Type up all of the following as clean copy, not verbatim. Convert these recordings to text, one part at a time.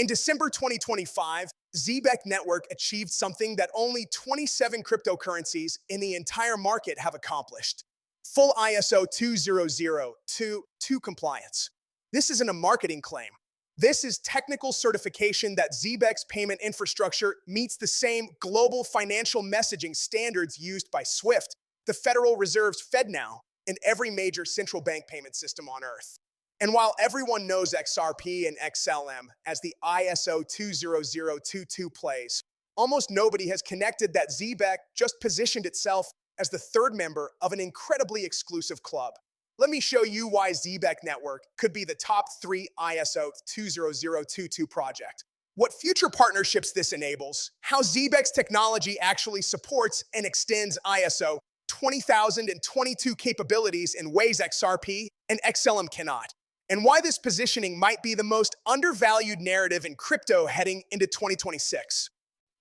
In December 2025, Zebec Network achieved something that only 27 cryptocurrencies in the entire market have accomplished: full ISO 20022 compliance. This isn't a marketing claim. This is technical certification that Zbeck's payment infrastructure meets the same global financial messaging standards used by SWIFT, the Federal Reserve's FedNow, and every major central bank payment system on Earth. And while everyone knows XRP and XLM as the ISO 20022 plays, almost nobody has connected that Zbeck just positioned itself as the third member of an incredibly exclusive club. Let me show you why Zebec Network could be the top 3 ISO 20022 project, what future partnerships this enables, how Zebeck's technology actually supports and extends ISO 20022 capabilities in ways XRP and XLM cannot, and why this positioning might be the most undervalued narrative in crypto heading into 2026.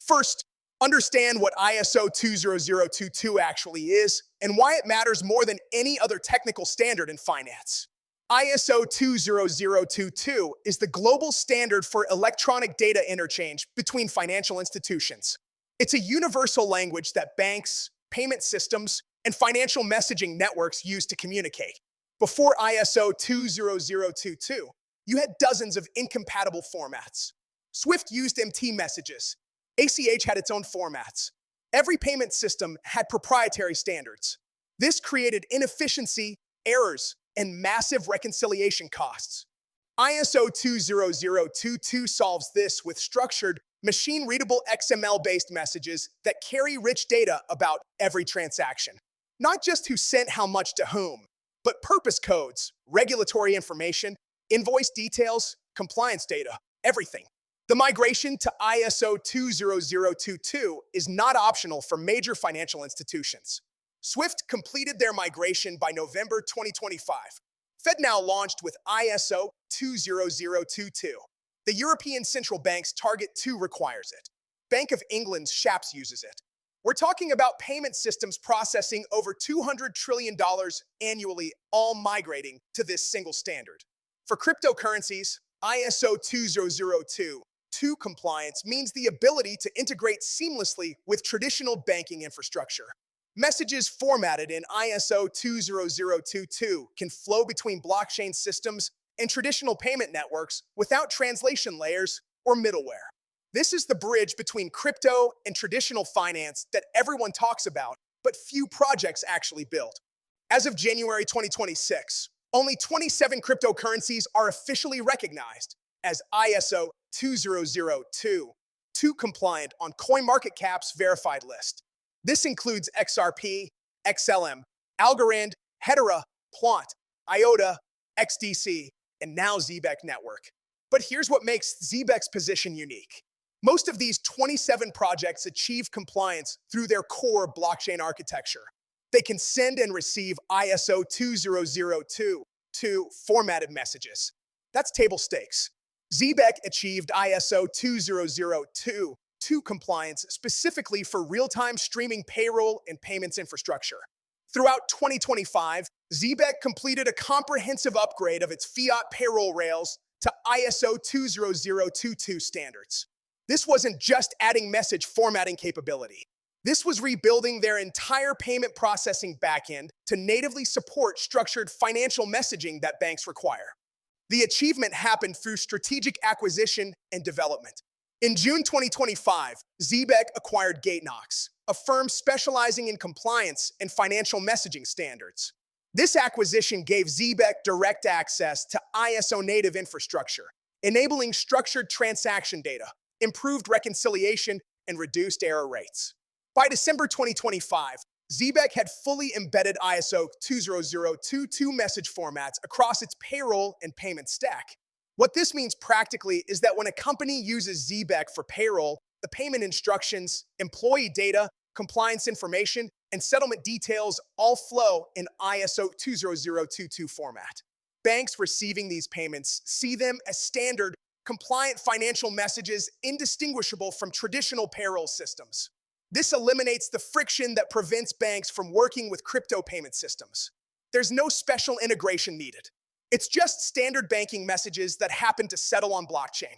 First, understand what ISO 20022 actually is and why it matters more than any other technical standard in finance. ISO 20022 is the global standard for electronic data interchange between financial institutions. It's a universal language that banks, payment systems, and financial messaging networks use to communicate. Before ISO 20022, you had dozens of incompatible formats. SWIFT used MT messages. ACH had its own formats. Every payment system had proprietary standards. This created inefficiency, errors, and massive reconciliation costs. ISO 20022 solves this with structured, machine-readable XML-based messages that carry rich data about every transaction. Not just who sent how much to whom, but purpose codes, regulatory information, invoice details, compliance data, everything. The migration to ISO 20022 is not optional for major financial institutions. SWIFT completed their migration by November 2025. FedNow launched with ISO 20022. The European Central Bank's Target 2 requires it. Bank of England's SHAPS uses it. We're talking about payment systems processing over $200 trillion annually, all migrating to this single standard. For cryptocurrencies, ISO 20022 compliance means the ability to integrate seamlessly with traditional banking infrastructure. Messages formatted in ISO 20022 can flow between blockchain systems and traditional payment networks without translation layers or middleware. This is the bridge between crypto and traditional finance that everyone talks about, but few projects actually build. As of January 2026, only 27 cryptocurrencies are officially recognized as ISO 20022 compliant on CoinMarketCap's verified list. This includes XRP, XLM, Algorand, Hedera, Plant, IOTA, XDC, and now Zebec Network. But here's what makes Zebeck's position unique. Most of these 27 projects achieve compliance through their core blockchain architecture. They can send and receive ISO 20022 formatted messages. That's table stakes. Zebec achieved ISO 20022 compliance specifically for real-time streaming payroll and payments infrastructure. Throughout 2025, Zebec completed a comprehensive upgrade of its fiat payroll rails to ISO 20022 standards. This wasn't just adding message formatting capability. This was rebuilding their entire payment processing backend to natively support structured financial messaging that banks require. The achievement happened through strategic acquisition and development. In June 2025, Zebec acquired GateKnox, a firm specializing in compliance and financial messaging standards. This acquisition gave Zebec direct access to ISO native infrastructure, enabling structured transaction data, improved reconciliation, and reduced error rates. By December 2025, Zebec had fully embedded ISO 20022 message formats across its payroll and payment stack. What this means practically is that when a company uses Zebec for payroll, the payment instructions, employee data, compliance information, and settlement details all flow in ISO 20022 format. Banks receiving these payments see them as standard, compliant financial messages indistinguishable from traditional payroll systems. This eliminates the friction that prevents banks from working with crypto payment systems. There's no special integration needed. It's just standard banking messages that happen to settle on blockchain.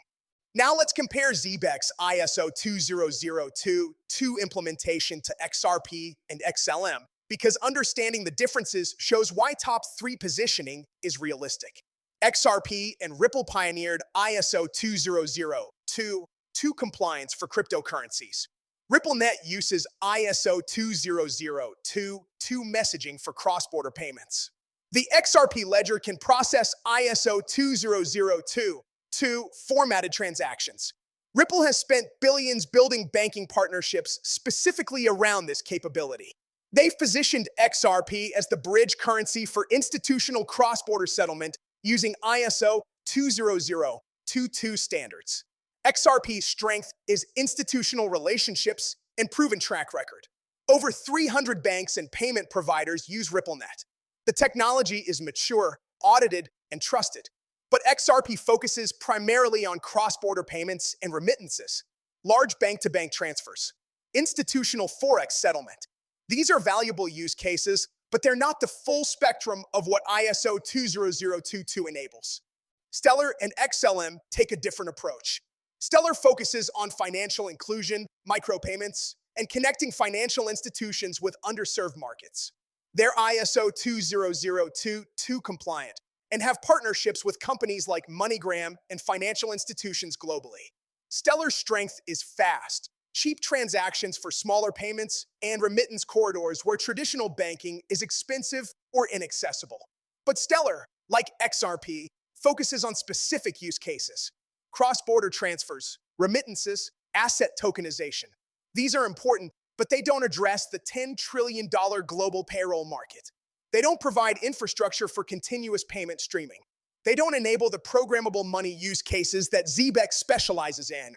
Now let's compare Zebec's ISO 20022 implementation to XRP and XLM, because understanding the differences shows why top 3 positioning is realistic. XRP and Ripple pioneered ISO 20022 compliance for cryptocurrencies. RippleNet uses ISO 20022 messaging for cross-border payments. The XRP ledger can process ISO 20022 formatted transactions. Ripple has spent billions building banking partnerships specifically around this capability. They've positioned XRP as the bridge currency for institutional cross-border settlement using ISO 20022 standards. XRP's strength is institutional relationships and proven track record. Over 300 banks and payment providers use RippleNet. The technology is mature, audited, and trusted. But XRP focuses primarily on cross-border payments and remittances, large bank-to-bank transfers, institutional forex settlement. These are valuable use cases, but they're not the full spectrum of what ISO 20022 enables. Stellar and XLM take a different approach. Stellar focuses on financial inclusion, micropayments, and connecting financial institutions with underserved markets. They're ISO 20022 compliant and have partnerships with companies like MoneyGram and financial institutions globally. Stellar's strength is fast, cheap transactions for smaller payments, and remittance corridors where traditional banking is expensive or inaccessible. But Stellar, like XRP, focuses on specific use cases: cross-border transfers, remittances, asset tokenization. These are important, but they don't address the $10 trillion global payroll market. They don't provide infrastructure for continuous payment streaming. They don't enable the programmable money use cases that Zbeck specializes in.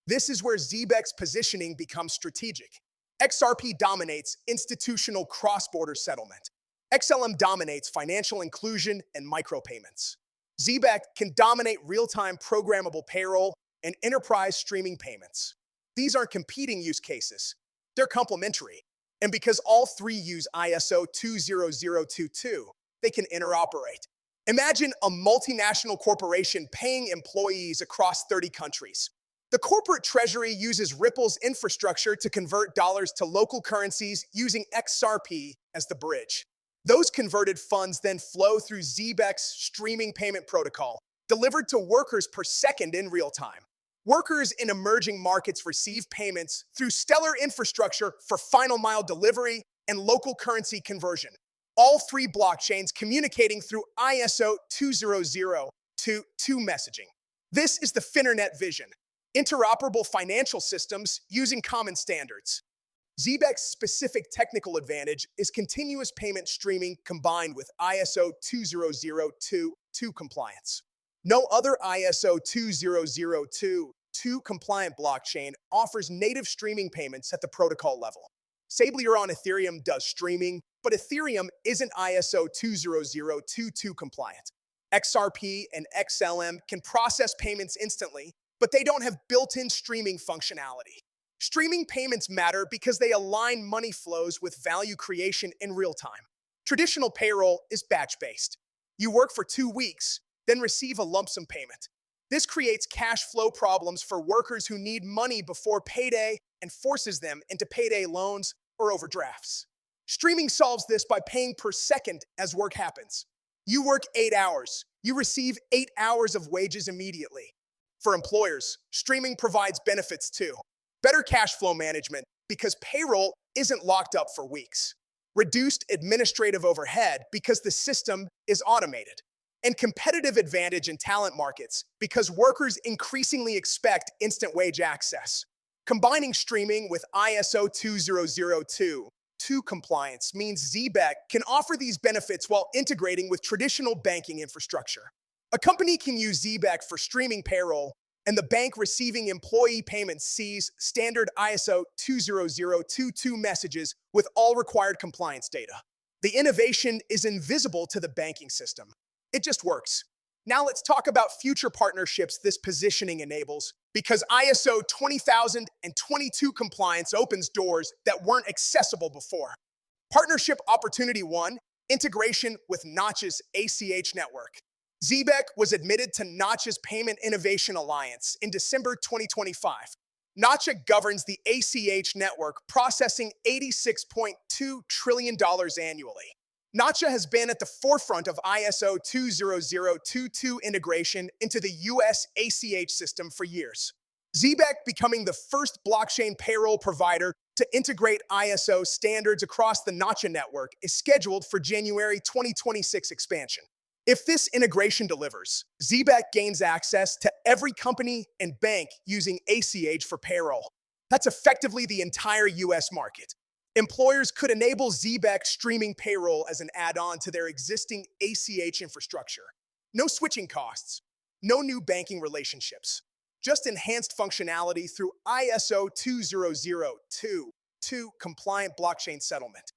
This is where Zbeck's positioning becomes strategic. XRP dominates institutional cross-border settlement. XLM dominates financial inclusion and micropayments. Zbeck can dominate real-time programmable payroll and enterprise streaming payments. These aren't competing use cases. They're complementary. And because all 3 use ISO 20022, they can interoperate. Imagine a multinational corporation paying employees across 30 countries. The corporate treasury uses Ripple's infrastructure to convert dollars to local currencies using XRP as the bridge. Those converted funds then flow through Zbeck's streaming payment protocol, delivered to workers per second in real time. Workers in emerging markets receive payments through Stellar infrastructure for final mile delivery and local currency conversion. All 3 blockchains communicating through ISO 20022 messaging. This is the Finernet vision: interoperable financial systems using common standards. Zebeck's specific technical advantage is continuous payment streaming combined with ISO 20022 compliance. No other ISO 20022 compliant blockchain offers native streaming payments at the protocol level. Sablier on Ethereum does streaming, but Ethereum isn't ISO 20022 compliant. XRP and XLM can process payments instantly, but they don't have built-in streaming functionality. Streaming payments matter because they align money flows with value creation in real time. Traditional payroll is batch-based. You work for 2 weeks, then receive a lump sum payment. This creates cash flow problems for workers who need money before payday and forces them into payday loans or overdrafts. Streaming solves this by paying per second as work happens. You work 8 hours. You receive 8 hours of wages immediately. For employers, streaming provides benefits too. Better cash flow management because payroll isn't locked up for weeks. Reduced administrative overhead because the system is automated. And competitive advantage in talent markets because workers increasingly expect instant wage access. Combining streaming with ISO 20022 compliance means Zbeck can offer these benefits while integrating with traditional banking infrastructure. A company can use Zbeck for streaming payroll, and the bank receiving employee payments sees standard ISO 20022 messages with all required compliance data. The innovation is invisible to the banking system. It just works. Now let's talk about future partnerships this positioning enables, because ISO 20022 compliance opens doors that weren't accessible before. Partnership Opportunity 1, integration with Nacha's ACH network. Zebec was admitted to Nacha's Payment Innovation Alliance in December 2025. Nacha governs the ACH network, processing $86.2 trillion annually. Nacha has been at the forefront of ISO 20022 integration into the US ACH system for years. Zbeck becoming the first blockchain payroll provider to integrate ISO standards across the Nacha network is scheduled for January 2026 expansion. If this integration delivers, Zbeck gains access to every company and bank using ACH for payroll. That's effectively the entire US market. Employers could enable Zbeck streaming payroll as an add-on to their existing ACH infrastructure. No switching costs, no new banking relationships, just enhanced functionality through ISO 20022 compliant blockchain settlement.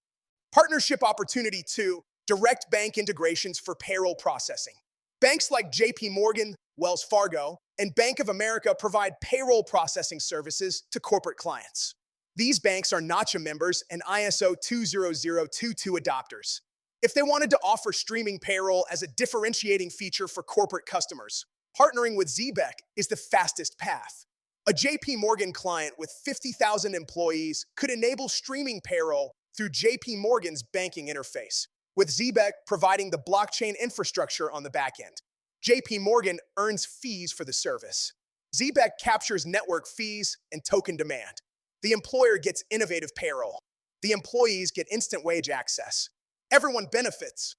Partnership opportunity 2, direct bank integrations for payroll processing. Banks like JPMorgan, Wells Fargo, and Bank of America provide payroll processing services to corporate clients. These banks are Nacha members and ISO 20022 adopters. If they wanted to offer streaming payroll as a differentiating feature for corporate customers, partnering with Zbeck is the fastest path. A JPMorgan client with 50,000 employees could enable streaming payroll through JPMorgan's banking interface, with Zbeck providing the blockchain infrastructure on the back end. JPMorgan earns fees for the service. Zbeck captures network fees and token demand. The employer gets innovative payroll. The employees get instant wage access. Everyone benefits.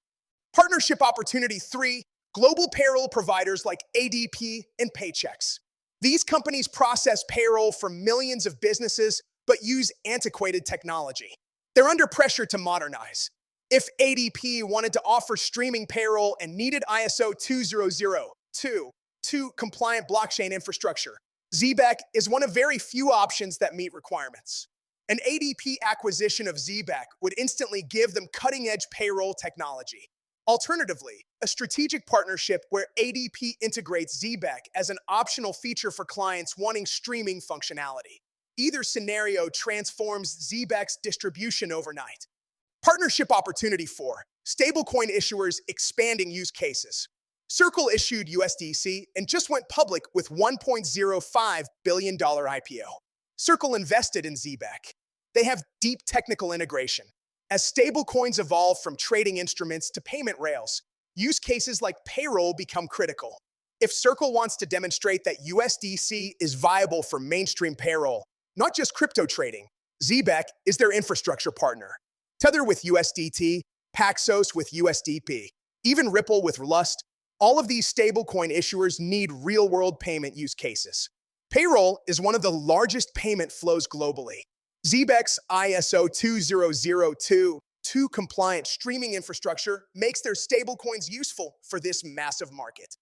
Partnership opportunity 3, global payroll providers like ADP and Paychex. These companies process payroll for millions of businesses but use antiquated technology. They're under pressure to modernize. If ADP wanted to offer streaming payroll and needed ISO 20022 compliant blockchain infrastructure, Zbeck is one of very few options that meet requirements. An ADP acquisition of Zbeck would instantly give them cutting-edge payroll technology. Alternatively, a strategic partnership where ADP integrates Zbeck as an optional feature for clients wanting streaming functionality. Either scenario transforms Zbeck's distribution overnight. Partnership opportunity 4, stablecoin issuers expanding use cases. Circle issued USDC and just went public with $1.05 billion IPO. Circle invested in Zbeck. They have deep technical integration. As stablecoins evolve from trading instruments to payment rails, use cases like payroll become critical. If Circle wants to demonstrate that USDC is viable for mainstream payroll, not just crypto trading, Zbeck is their infrastructure partner. Tether with USDT, Paxos with USDP, even Ripple with Lust. All of these stablecoin issuers need real-world payment use cases. Payroll is one of the largest payment flows globally. Zbeck's ISO 20022 compliant streaming infrastructure makes their stablecoins useful for this massive market.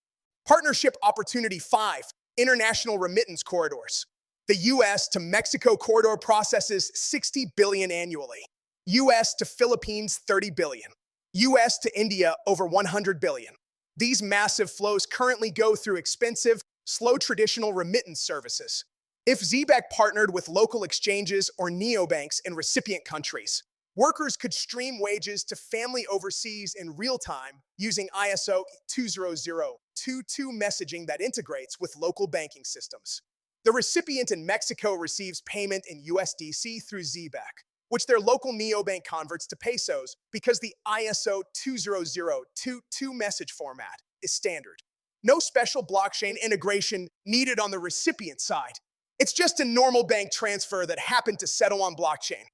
Partnership opportunity 5, international remittance corridors. The US to Mexico corridor processes $60 billion annually. US to Philippines, $30 billion. US to India, over $100 billion. These massive flows currently go through expensive, slow traditional remittance services. If Zbeck partnered with local exchanges or neobanks in recipient countries, workers could stream wages to family overseas in real time using ISO 20022 messaging that integrates with local banking systems. The recipient in Mexico receives payment in USDC through Zbeck, which their local neobank converts to pesos because the ISO 20022 message format is standard. No special blockchain integration needed on the recipient side. It's just a normal bank transfer that happened to settle on blockchain.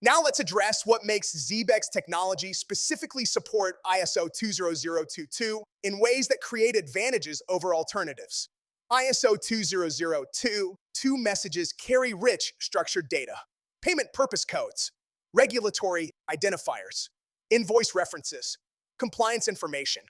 Now let's address what makes Zbeck's technology specifically support ISO 20022 in ways that create advantages over alternatives. ISO 20022 messages carry rich, structured data. Payment purpose codes, regulatory identifiers, invoice references, compliance information.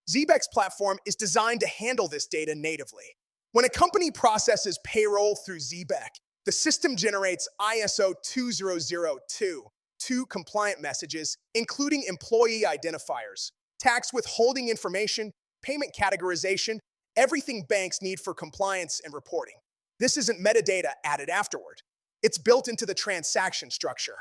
Zbeck's platform is designed to handle this data natively. When a company processes payroll through Zbeck, the system generates ISO 20022 compliant messages, including employee identifiers, tax withholding information, payment categorization, everything banks need for compliance and reporting. This isn't metadata added afterward. It's built into the transaction structure.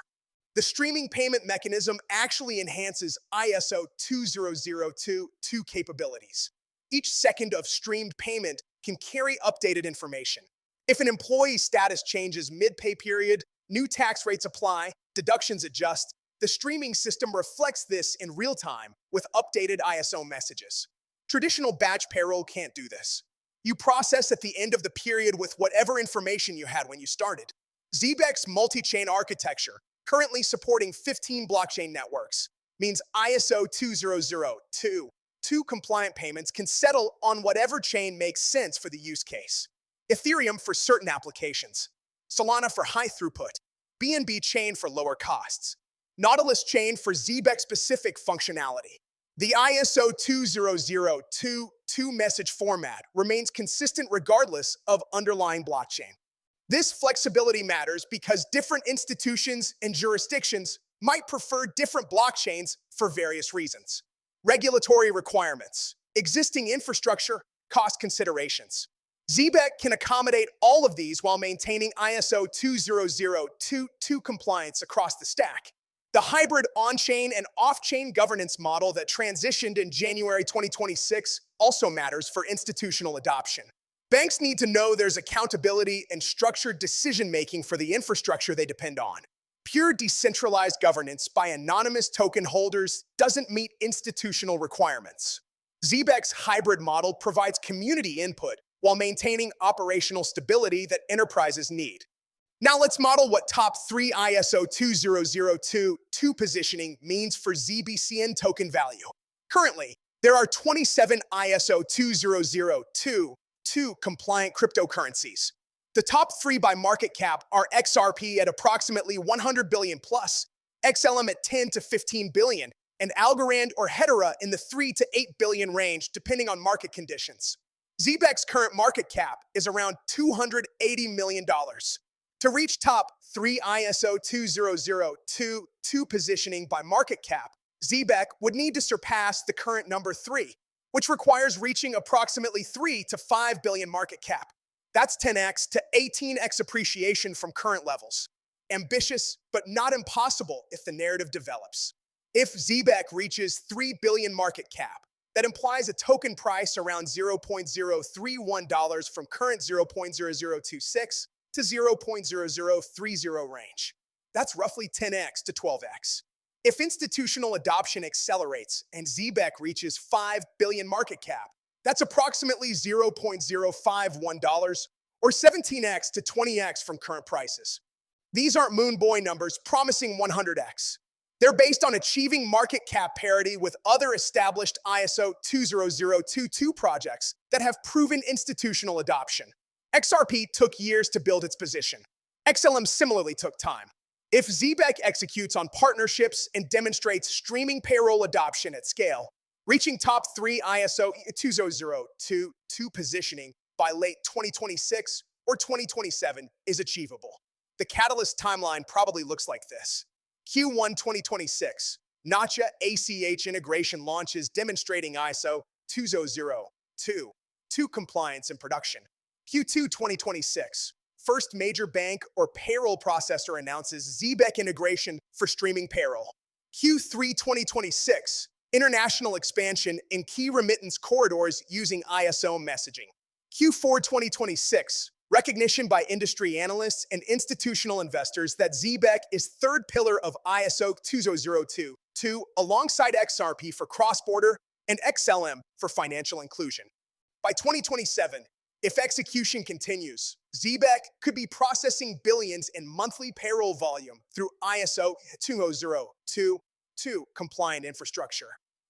The streaming payment mechanism actually enhances ISO 20022 capabilities. Each second of streamed payment can carry updated information. If an employee's status changes mid-pay period, new tax rates apply, deductions adjust, the streaming system reflects this in real time with updated ISO messages. Traditional batch payroll can't do this. You process at the end of the period with whatever information you had when you started. Zebeck's multi-chain architecture, currently supporting 15 blockchain networks, means ISO 2002 compliant payments can settle on whatever chain makes sense for the use case. Ethereum for certain applications, Solana for high throughput, BNB chain for lower costs, Nautilus chain for Zebec-specific functionality. The ISO 2002 message format remains consistent regardless of underlying blockchain. This flexibility matters because different institutions and jurisdictions might prefer different blockchains for various reasons. Regulatory requirements, existing infrastructure, cost considerations. Zbeck can accommodate all of these while maintaining ISO 2002 compliance across the stack. The hybrid on-chain and off-chain governance model that transitioned in January 2026 also matters for institutional adoption. Banks need to know there's accountability and structured decision-making for the infrastructure they depend on. Pure decentralized governance by anonymous token holders doesn't meet institutional requirements. Zebeck's hybrid model provides community input while maintaining operational stability that enterprises need. Now let's model what top 3 ISO 2002 positioning means for ZBCN token value. Currently, there are 27 ISO 2002 compliant cryptocurrencies. The top 3 by market cap are XRP at approximately 100 billion plus, XLM at 10 to 15 billion, and Algorand or Hedera in the 3 to 8 billion range depending on market conditions. Zebeck's current market cap is around $280 million. To reach top 3 ISO 2002 positioning by market cap, Zbeck would need to surpass the current number 3, which requires reaching approximately 3 to 5 billion market cap. That's 10x to 18x appreciation from current levels. Ambitious, but not impossible if the narrative develops. If Zbeck reaches 3 billion market cap, that implies a token price around $0.031 from current 0.0026 to 0.0030 range. That's roughly 10x to 12x. If institutional adoption accelerates and Zbeck reaches 5 billion market cap, that's approximately $0.051 or 17x to 20x from current prices. These aren't moon boy numbers promising 100x. They're based on achieving market cap parity with other established ISO 2022 projects that have proven institutional adoption. XRP took years to build its position. XLM similarly took time. If Zbeck executes on partnerships and demonstrates streaming payroll adoption at scale, reaching top 3 ISO 2002 positioning by late 2026 or 2027 is achievable. The catalyst timeline probably looks like this. Q1 2026, Nacha ACH integration launches demonstrating ISO 2002 compliance in production. Q2 2026, first major bank or payroll processor announces Zebec integration for streaming payroll. Q3 2026, international expansion in key remittance corridors using ISO messaging. Q4 2026, recognition by industry analysts and institutional investors that Zbeck is third pillar of ISO 2002 alongside XRP for cross-border and XLM for financial inclusion. By 2027, if execution continues, Zbeck could be processing billions in monthly payroll volume through ISO 2002 compliant infrastructure.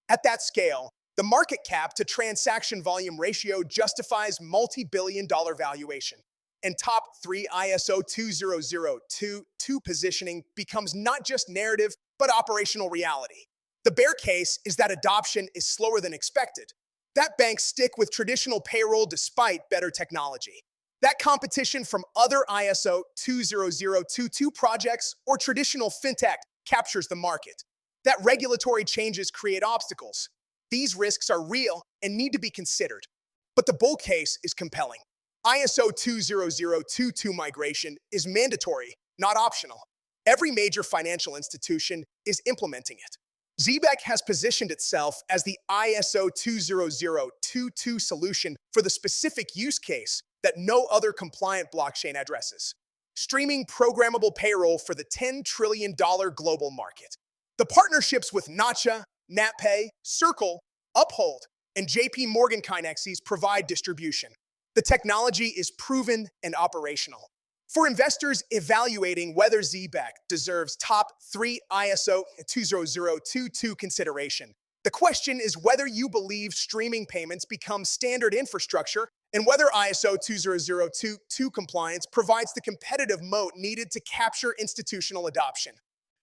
At that scale, the market cap to transaction volume ratio justifies multi-billion-dollar valuation, and top 3 ISO 2002 positioning becomes not just narrative, but operational reality. The bear case is that adoption is slower than expected, that banks stick with traditional payroll despite better technology, that competition from other ISO 2022 projects or traditional fintech captures the market, that regulatory changes create obstacles. These risks are real and need to be considered. But the bull case is compelling. ISO 2022 migration is mandatory, not optional. Every major financial institution is implementing it. Zebec has positioned itself as the ISO 20022 solution for the specific use case that no other compliant blockchain addresses: streaming programmable payroll for the $10 trillion global market. The partnerships with Nacha, NatPay, Circle, Uphold, and JPMorgan Kinexes provide distribution. The technology is proven and operational. For investors evaluating whether Zbeck deserves top 3 ISO 20022 consideration, the question is whether you believe streaming payments become standard infrastructure and whether ISO 20022 compliance provides the competitive moat needed to capture institutional adoption.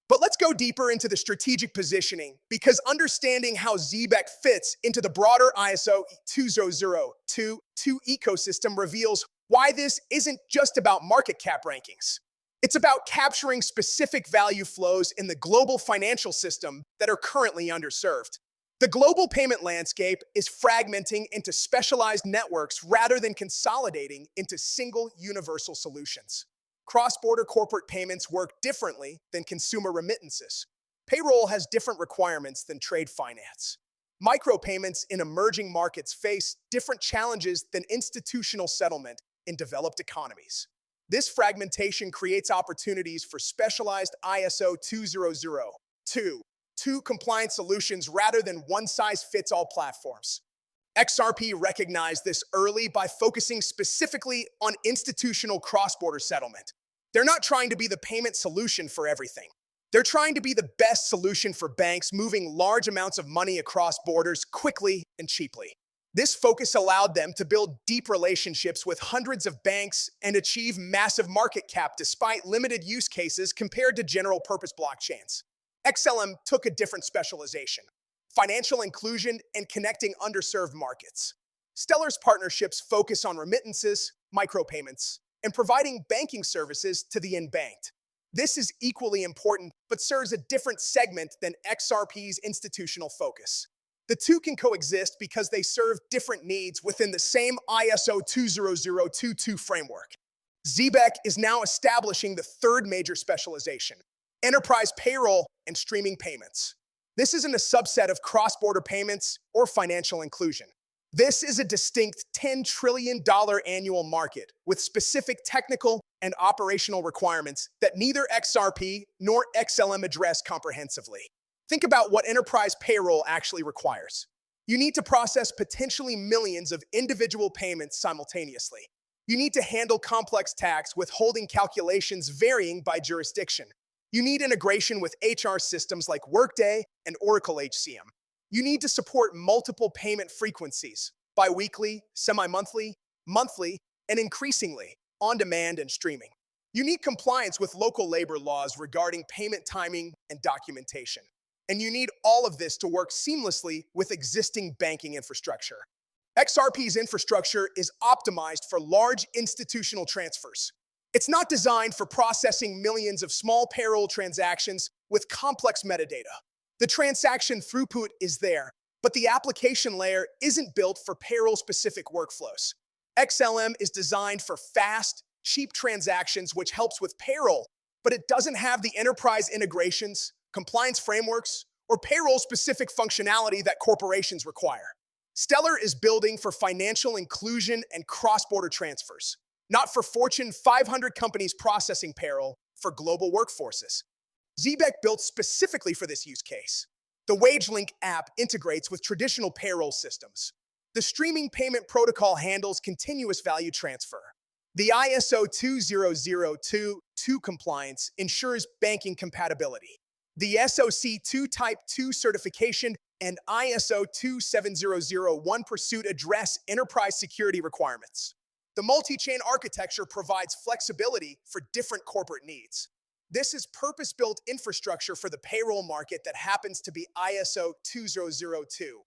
But let's go deeper into the strategic positioning, because understanding how Zbeck fits into the broader ISO 20022 ecosystem reveals why this isn't just about market cap rankings. It's about capturing specific value flows in the global financial system that are currently underserved. The global payment landscape is fragmenting into specialized networks rather than consolidating into single universal solutions. Cross-border corporate payments work differently than consumer remittances. Payroll has different requirements than trade finance. Micropayments in emerging markets face different challenges than institutional settlement in developed economies. This fragmentation creates opportunities for specialized ISO 20022 compliant solutions rather than one-size-fits-all platforms. XRP recognized this early by focusing specifically on institutional cross-border settlement. They're not trying to be the payment solution for everything. They're trying to be the best solution for banks moving large amounts of money across borders quickly and cheaply. This focus allowed them to build deep relationships with hundreds of banks and achieve massive market cap despite limited use cases compared to general-purpose blockchains. XLM took a different specialization: financial inclusion and connecting underserved markets. Stellar's partnerships focus on remittances, micropayments, and providing banking services to the unbanked. This is equally important, but serves a different segment than XRP's institutional focus. The two can coexist because they serve different needs within the same ISO 20022 framework. Zbeck is now establishing the third major specialization: enterprise payroll and streaming payments. This isn't a subset of cross-border payments or financial inclusion. This is a distinct $10 trillion annual market with specific technical and operational requirements that neither XRP nor XLM address comprehensively. Think about what enterprise payroll actually requires. You need to process potentially millions of individual payments simultaneously. You need to handle complex tax withholding calculations varying by jurisdiction. You need integration with HR systems like Workday and Oracle HCM. You need to support multiple payment frequencies: biweekly, semi-monthly, monthly, and increasingly on-demand and streaming. You need compliance with local labor laws regarding payment timing and documentation. And you need all of this to work seamlessly with existing banking infrastructure. XRP's infrastructure is optimized for large institutional transfers. It's not designed for processing millions of small payroll transactions with complex metadata. The transaction throughput is there, but the application layer isn't built for payroll-specific workflows. XLM is designed for fast, cheap transactions, which helps with payroll, but it doesn't have the enterprise integrations, compliance frameworks, or payroll-specific functionality that corporations require. Stellar is building for financial inclusion and cross-border transfers, not for Fortune 500 companies processing payroll for global workforces. Zbeck built specifically for this use case. The WageLink app integrates with traditional payroll systems. The streaming payment protocol handles continuous value transfer. The ISO 20022 compliance ensures banking compatibility. The SOC 2 Type 2 certification and ISO 27001 pursuit address enterprise security requirements. The multi-chain architecture provides flexibility for different corporate needs. This is purpose-built infrastructure for the payroll market that happens to be ISO 20022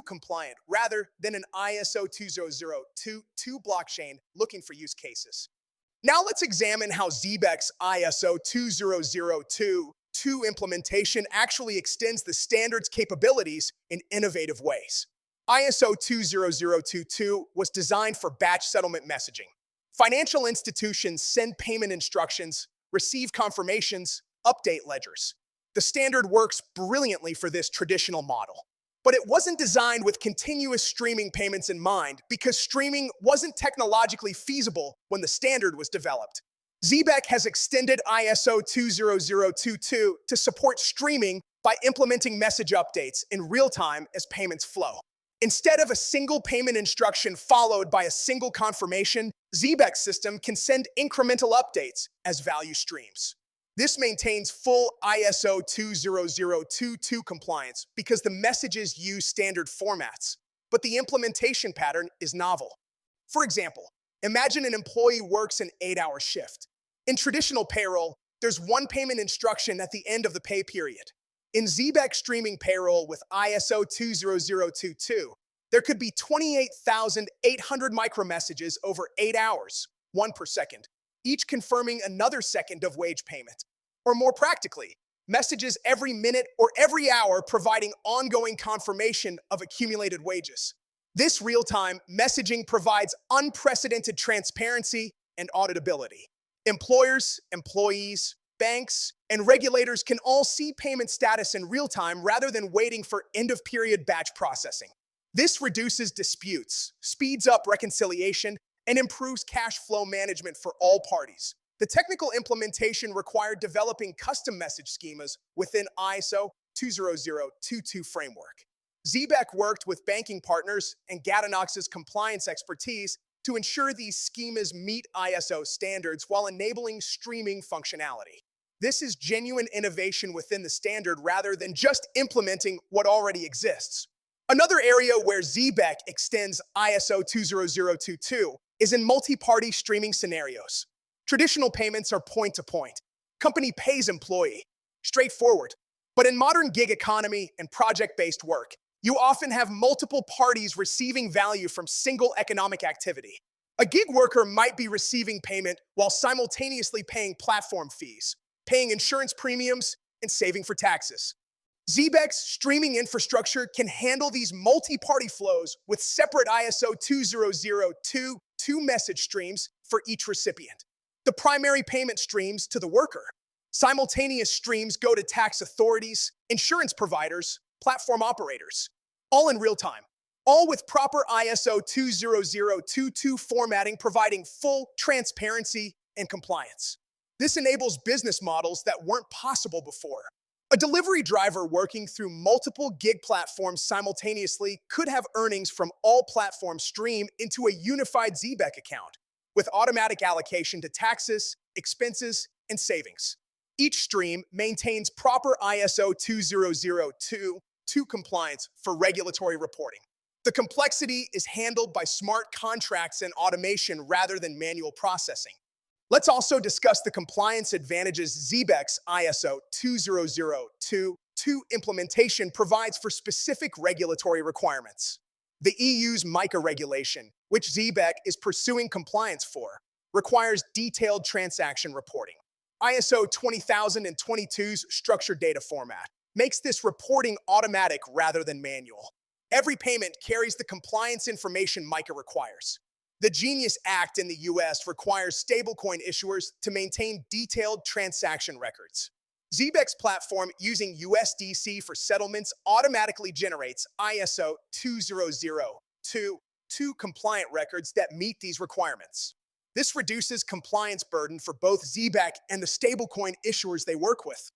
compliant rather than an ISO 20022 blockchain looking for use cases. Now let's examine how Zebeck's ISO 20022 implementation actually extends the standard's capabilities in innovative ways. ISO 20022 was designed for batch settlement messaging. Financial institutions send payment instructions, receive confirmations, update ledgers. The standard works brilliantly for this traditional model. But it wasn't designed with continuous streaming payments in mind because streaming wasn't technologically feasible when the standard was developed. Zbeck has extended ISO 20022 to support streaming by implementing message updates in real time as payments flow. Instead of a single payment instruction followed by a single confirmation, Zebeck's system can send incremental updates as value streams. This maintains full ISO 20022 compliance because the messages use standard formats, but the implementation pattern is novel. For example, imagine an employee works an 8-hour shift. In traditional payroll, there's one payment instruction at the end of the pay period. In Zebec streaming payroll with ISO 20022, there could be 28,800 micromessages over 8 hours, 1 per second, each confirming another second of wage payment. Or more practically, messages every minute or every hour providing ongoing confirmation of accumulated wages. This real-time messaging provides unprecedented transparency and auditability. Employers, employees, banks, and regulators can all see payment status in real time rather than waiting for end-of-period batch processing. This reduces disputes, speeds up reconciliation, and improves cash flow management for all parties. The technical implementation required developing custom message schemas within ISO 20022 framework. Zbeck worked with banking partners and Gatanox's compliance expertise to ensure these schemas meet ISO standards while enabling streaming functionality. This is genuine innovation within the standard rather than just implementing what already exists. Another area where Zbeck extends ISO 20022 is in multi-party streaming scenarios. Traditional payments are point-to-point. Company pays employee. Straightforward. But in modern gig economy and project-based work, you often have multiple parties receiving value from single economic activity. A gig worker might be receiving payment while simultaneously paying platform fees, paying insurance premiums, and saving for taxes. Zebeck's streaming infrastructure can handle these multi-party flows with separate ISO 20022 message streams for each recipient. The primary payment streams to the worker. Simultaneous streams go to tax authorities, insurance providers, platform operators, all in real time, all with proper ISO 20022 formatting providing full transparency and compliance. This enables business models that weren't possible before. A delivery driver working through multiple gig platforms simultaneously could have earnings from all platforms stream into a unified Zbeck account, with automatic allocation to taxes, expenses, and savings. Each stream maintains proper ISO 20022 compliance for regulatory reporting. The complexity is handled by smart contracts and automation rather than manual processing. Let's also discuss the compliance advantages Zebeck's ISO 20022 implementation provides for specific regulatory requirements. The EU's MiCA regulation, which Zbeck is pursuing compliance for, requires detailed transaction reporting. ISO 20022's structured data format makes this reporting automatic rather than manual. Every payment carries the compliance information MiCA requires. The Genius Act in the US requires stablecoin issuers to maintain detailed transaction records. Zebeck's platform using USDC for settlements automatically generates ISO 20022 compliant records that meet these requirements. This reduces compliance burden for both Zbeck and the stablecoin issuers they work with.